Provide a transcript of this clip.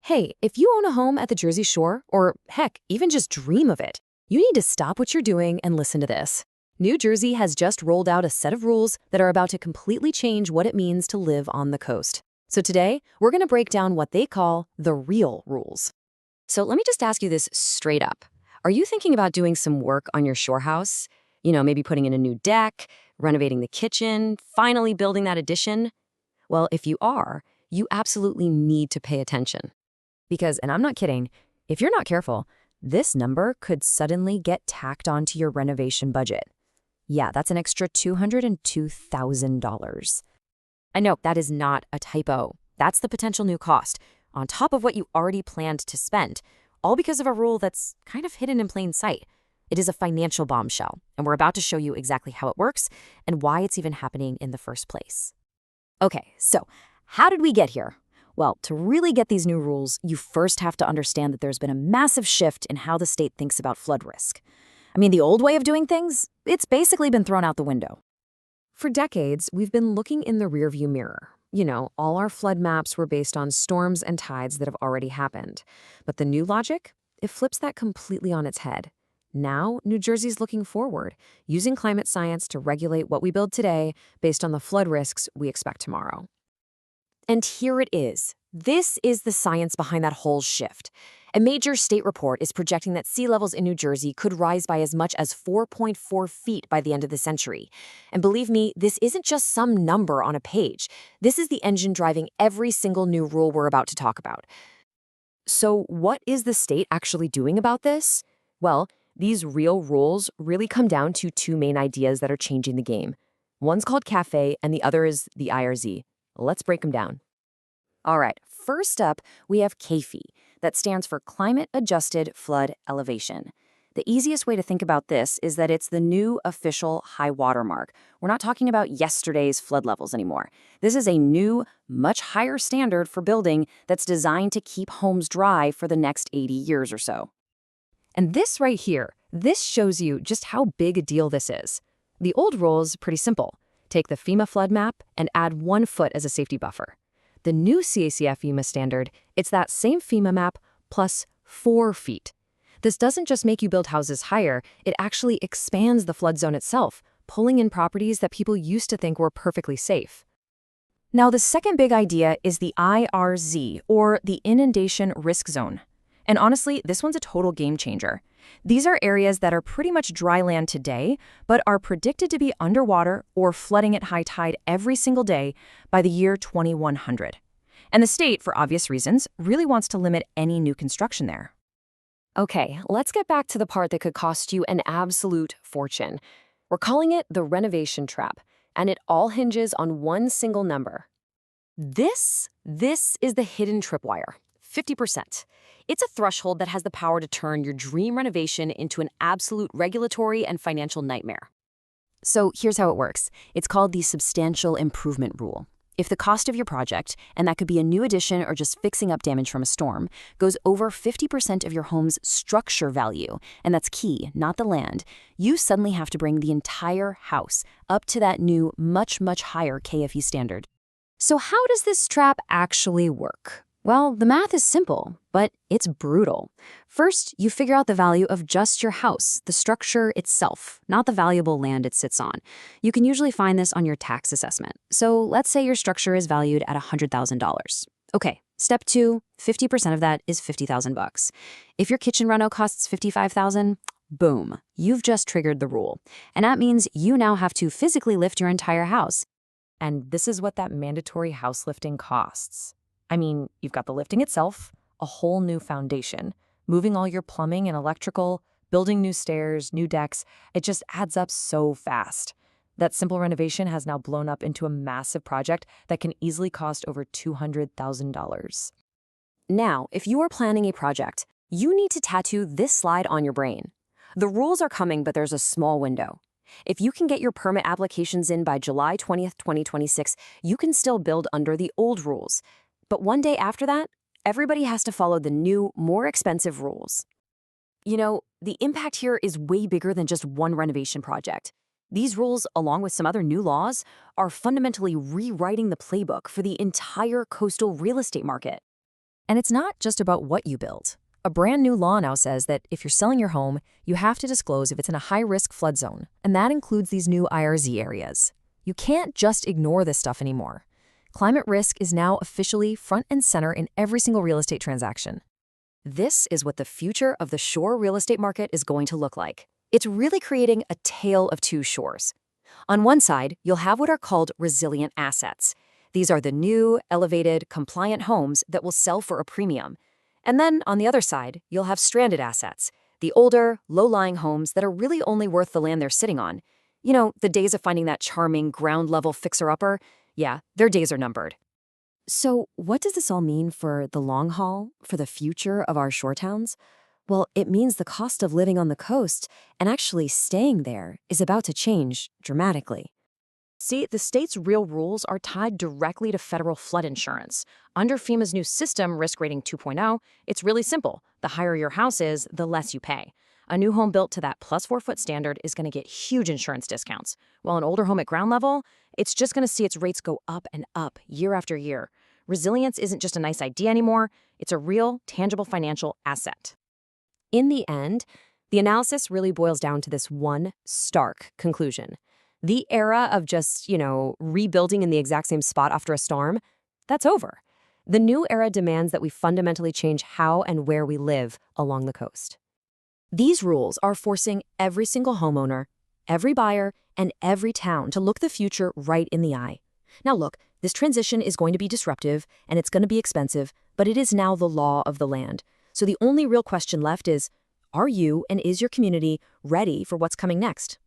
Hey, if you own a home at the Jersey Shore, or heck, even just dream of it, you need to stop what you're doing and listen to this. New Jersey has just rolled out a set of rules that are about to completely change what it means to live on the coast. So today, we're going to break down what they call the real rules. So let me just ask you this straight up. Are you thinking about doing some work on your shore house? Maybe putting in a new deck, renovating the kitchen, finally building that addition? Well, if you are, you absolutely need to pay attention. Because, and I'm not kidding, if you're not careful, this number could suddenly get tacked onto your renovation budget. Yeah, that's an extra $202,000. I know, that is not a typo. That's the potential new cost, on top of what you already planned to spend, all because of a rule that's kind of hidden in plain sight. It is a financial bombshell, and we're about to show you exactly how it works and why it's even happening in the first place. Okay, so how did we get here? Well, to really get these new rules, you first have to understand that there's been a massive shift in how the state thinks about flood risk. I mean, the old way of doing things, it's basically been thrown out the window. For decades, we've been looking in the rearview mirror. All our flood maps were based on storms and tides that have already happened. But the new logic, it flips that completely on its head. Now, New Jersey's looking forward, using climate science to regulate what we build today based on the flood risks we expect tomorrow. And here it is. This is the science behind that whole shift. A major state report is projecting that sea levels in New Jersey could rise by as much as 4.4 feet by the end of the century. And believe me, this isn't just some number on a page. This is the engine driving every single new rule we're about to talk about. So what is the state actually doing about this? Well, these real rules really come down to two main ideas that are changing the game. One's called CAFE and the other is the IRZ. Let's break them down. All right, first up, we have CAFE. That stands for Climate Adjusted Flood Elevation. The easiest way to think about this is that it's the new official high water mark. We're not talking about yesterday's flood levels anymore. This is a new, much higher standard for building that's designed to keep homes dry for the next 80 years or so. And this right here, this shows you just how big a deal this is. The old rule is pretty simple. Take the FEMA flood map and add 1 foot as a safety buffer. The new CACF FEMA standard, it's that same FEMA map plus 4 feet. This doesn't just make you build houses higher, it actually expands the flood zone itself, pulling in properties that people used to think were perfectly safe. Now, the second big idea is the IRZ, or the Inundation Risk Zone. And honestly, this one's a total game changer. These are areas that are pretty much dry land today, but are predicted to be underwater or flooding at high tide every single day by the year 2100. And the state, for obvious reasons, really wants to limit any new construction there. Okay, let's get back to the part that could cost you an absolute fortune. We're calling it the renovation trap, and it all hinges on one single number. This is the hidden tripwire, 50%. It's a threshold that has the power to turn your dream renovation into an absolute regulatory and financial nightmare. So here's how it works. It's called the substantial improvement rule. If the cost of your project, and that could be a new addition or just fixing up damage from a storm, goes over 50% of your home's structure value, and that's key, not the land, you suddenly have to bring the entire house up to that new, much, much higher KFE standard. So how does this trap actually work? Well, the math is simple, but it's brutal. First, you figure out the value of just your house, the structure itself, not the valuable land it sits on. You can usually find this on your tax assessment. So let's say your structure is valued at $100,000. Okay, step 2, 50% of that is $50,000. If your kitchen reno costs $55,000, boom, you've just triggered the rule. And that means you now have to physically lift your entire house. And this is what that mandatory house lifting costs. I mean, you've got the lifting itself, a whole new foundation, moving all your plumbing and electrical, building new stairs, new decks. It just adds up so fast. That simple renovation has now blown up into a massive project that can easily cost over $200,000. Now, if you are planning a project, you need to tattoo this slide on your brain. The rules are coming, but there's a small window. If you can get your permit applications in by July 20th, 2026, you can still build under the old rules. But one day after that, everybody has to follow the new, more expensive rules. The impact here is way bigger than just one renovation project. These rules, along with some other new laws, are fundamentally rewriting the playbook for the entire coastal real estate market. And it's not just about what you build. A brand new law now says that if you're selling your home, you have to disclose if it's in a high-risk flood zone, and that includes these new IRZ areas. You can't just ignore this stuff anymore. Climate risk is now officially front and center in every single real estate transaction. This is what the future of the shore real estate market is going to look like. It's really creating a tale of two shores. On one side, you'll have what are called resilient assets. These are the new, elevated, compliant homes that will sell for a premium. And then, on the other side, you'll have stranded assets, the older, low-lying homes that are really only worth the land they're sitting on. You know, the days of finding that charming, ground-level fixer-upper, yeah, their days are numbered. So, what does this all mean for the long haul, for the future of our shore towns? Well, it means the cost of living on the coast and actually staying there is about to change dramatically. See, the state's real rules are tied directly to federal flood insurance. Under FEMA's new system, Risk Rating 2.0, it's really simple. The higher your house is, the less you pay. A new home built to that plus 4-foot standard is going to get huge insurance discounts, while an older home at ground level, it's just going to see its rates go up and up year after year. Resilience isn't just a nice idea anymore, it's a real, tangible financial asset. In the end, the analysis really boils down to this one stark conclusion. The era of just, rebuilding in the exact same spot after a storm, that's over. The new era demands that we fundamentally change how and where we live along the coast. These rules are forcing every single homeowner, every buyer, and every town to look the future right in the eye. Now look, this transition is going to be disruptive and it's going to be expensive, but it is now the law of the land. So the only real question left is, are you and is your community ready for what's coming next?